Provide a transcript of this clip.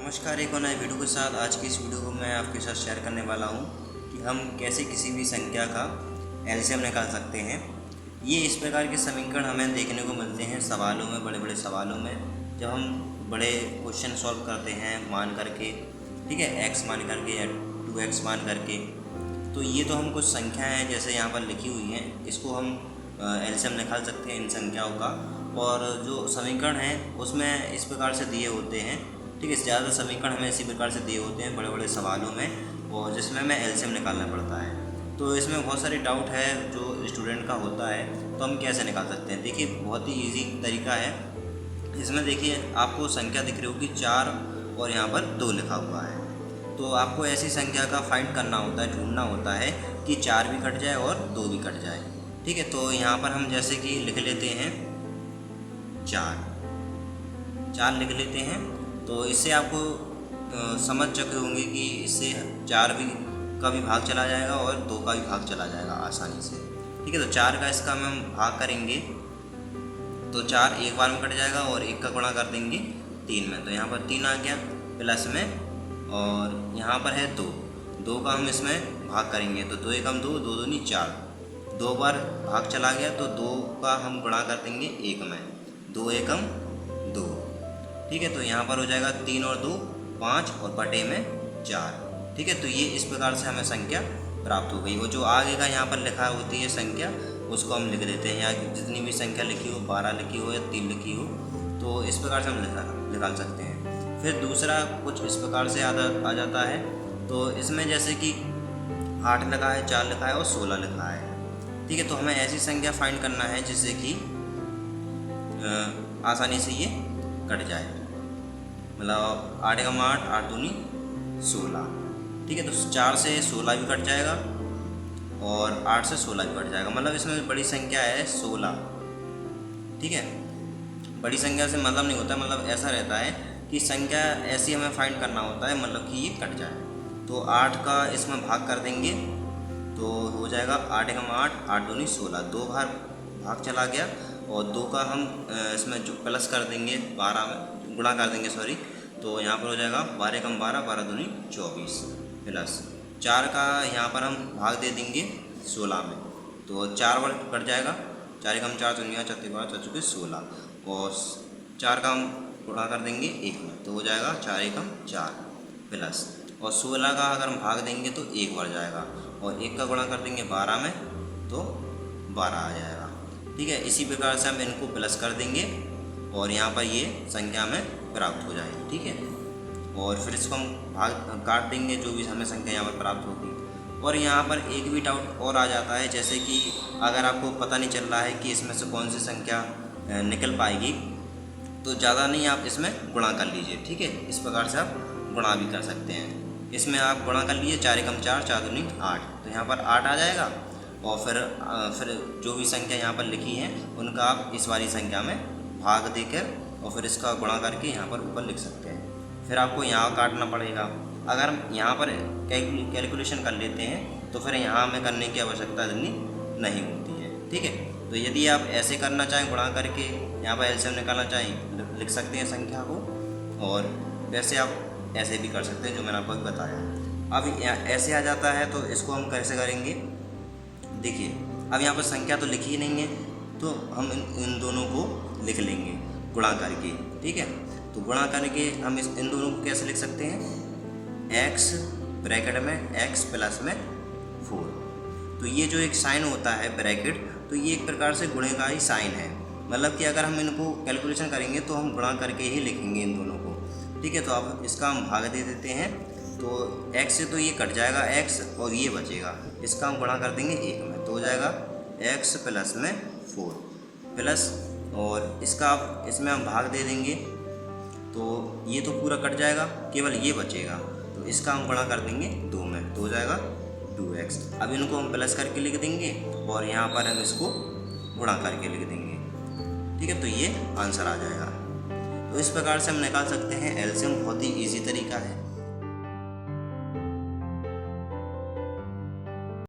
नमस्कार, एक और नए वीडियो के साथ आज की इस वीडियो को मैं आपके साथ शेयर करने वाला हूं कि हम कैसे किसी भी संख्या का एलसीएम निकाल सकते हैं। ये इस प्रकार के समीकरण हमें देखने को मिलते हैं सवालों में, बड़े बड़े सवालों में, जब हम बड़े क्वेश्चन सॉल्व करते हैं मान करके, ठीक है, एक्स मान करके या 2x मान करके। तो ये तो हम कुछ संख्याएँ हैं जैसे यहाँ पर लिखी हुई हैं, इसको हम एलसीएम निकाल सकते हैं इन संख्याओं का। और जो समीकरण हैं उसमें इस प्रकार से दिए होते हैं, ठीक है, ज़्यादा समीकरण हमें इसी प्रकार से दिए होते हैं बड़े बड़े सवालों में, और जिसमें हमें एलसीएम निकालना पड़ता है। तो इसमें बहुत सारे डाउट है जो स्टूडेंट का होता है, तो हम कैसे निकाल सकते हैं। देखिए, बहुत ही ईजी तरीका है। इसमें देखिए आपको संख्या दिख रही होगी 4 और यहाँ पर 2 लिखा हुआ है। तो आपको ऐसी संख्या का फाइंड करना होता है, ढूंढना होता है कि 4 भी कट जाए और 2 भी कट जाए, ठीक है। तो यहाँ पर हम जैसे कि लिख लेते हैं 4 लिख लेते हैं। तो इससे आपको समझ चुके होंगे कि इससे 4 का भी भाग चला जाएगा और 2 का भी भाग चला जाएगा आसानी से, ठीक है। तो 4 का इसका हम भाग करेंगे तो 4 एक बार में कट जाएगा और 1 का गुणा कर देंगे 3 में, तो यहाँ पर 3 आ गया प्लस में, और यहाँ पर है 2 का हम इसमें भाग करेंगे तो 2 एकम 2, 2 दूनी 4, 2 बार भाग चला गया तो 2 का हम गुणा कर देंगे 1 में, 2 एकम 2, ठीक है। तो यहाँ पर हो जाएगा 3 और 2 5 और बटे में 4, ठीक है। तो ये इस प्रकार से हमें संख्या प्राप्त हो गई। वो जो आगे का यहाँ पर लिखा होती है संख्या, उसको हम लिख देते हैं, या जितनी भी संख्या लिखी हो, 12 लिखी हो या 3 लिखी हो, तो इस प्रकार से हम निकाल सकते हैं। फिर दूसरा कुछ इस प्रकार से आ जाता है। तो इसमें जैसे कि 8 लिखा है, 4 लिखा है और 16 लिखा है, ठीक है। तो हमें ऐसी संख्या फाइंड करना है जिससे कि आसानी से ये कट जाए, मतलब 8 एकम 8, 8 दूनी 16, ठीक है। तो 4 से 16 भी कट जाएगा और 8 से 16 भी कट जाएगा, मतलब इसमें बड़ी संख्या है 16, ठीक है। बड़ी संख्या से मतलब नहीं होता, मतलब ऐसा रहता है कि संख्या ऐसी हमें फाइंड करना होता है, मतलब कि ये कट जाए। तो 8 का इसमें भाग कर देंगे तो हो जाएगा 8 एकम 8, 8 दूनी 16, 2 बार भाग चला गया, और 2 का हम इसमें जो प्लस कर देंगे 12 में, गुणा कर देंगे सॉरी, तो यहाँ पर हो जाएगा 12 एकम 12, 12 दूनी 24 प्लस 4 का यहाँ पर हम भाग दे देंगे 16 में, तो 4 बार कट जाएगा, 4 एकम 4, 4 4 12 4 चौके 16, और 4 का हम गुणा कर देंगे 1 में, तो हो जाएगा 4 एकम 4 प्लस, और 16 का अगर हम भाग देंगे तो 1 बढ़ जाएगा, और 1 का गुणा कर देंगे 12 में तो 12 आ जाएगा, ठीक है। इसी प्रकार से हम इनको प्लस कर देंगे और यहाँ पर ये संख्या में प्राप्त हो जाएगी, ठीक है। और फिर इसको हम भाग काट देंगे, जो भी हमें संख्या यहाँ पर प्राप्त होगी। और यहाँ पर एक भी डाउट और आ जाता है, जैसे कि अगर आपको पता नहीं चल रहा है कि इसमें से कौन सी संख्या निकल पाएगी, तो ज़्यादा नहीं, आप इसमें गुणा कर लीजिए, ठीक है। इस प्रकार से आप गुणा भी कर सकते हैं। इसमें आप गुणा कर लीजिए, 4 एकम 4, 4 दूनी 8, तो यहाँ पर 8 आ जाएगा, और फिर जो भी संख्या यहाँ पर लिखी है उनका आप इस वाली संख्या में भाग देकर और फिर इसका गुणा करके यहाँ पर ऊपर लिख सकते हैं। फिर आपको यहाँ काटना पड़ेगा। अगर हम यहाँ पर कैलकुलेशन कर लेते हैं तो फिर यहाँ हमें करने की आवश्यकता इतनी नहीं होती है, ठीक है। तो यदि आप ऐसे करना चाहें, गुणा करके यहाँ पर एलसीएम निकालना चाहें, लिख सकते हैं संख्या को, और वैसे आप ऐसे भी कर सकते हैं जो मैंने आपको बताया। अब ऐसे आ जाता है तो इसको हम कैसे करेंगे। देखिए, अब यहाँ पर संख्या तो लिखी ही नहीं है, तो हम इन दोनों को लिख लेंगे गुणा करके, ठीक है। तो गुणा करके हम इन दोनों को कैसे लिख सकते हैं, x ब्रैकेट में x प्लस में 4। तो ये जो एक साइन होता है ब्रैकेट, तो ये एक प्रकार से गुणे का ही साइन है, मतलब कि अगर हम इनको कैलकुलेशन करेंगे तो हम गुणा करके ही लिखेंगे इन दोनों को, ठीक है। तो अब इसका हम भाग दे देते हैं, तो x से तो ये कट जाएगा x, और ये बचेगा, इसका हम गुणा कर देंगे 1 में, तो हो जाएगा x प्लस में 4 प्लस, और इसका अब इसमें हम भाग दे देंगे तो ये तो पूरा कट जाएगा, केवल ये बचेगा, तो इसका हम गुणा कर देंगे 2 में, तो हो जाएगा 2x। अब इनको हम प्लस करके लिख देंगे और यहाँ पर हम इसको गुणा करके लिख देंगे, ठीक है। तो ये आंसर आ जाएगा। तो इस प्रकार से हम निकाल सकते हैं एलसीएम, बहुत ही ईजी तरीका है।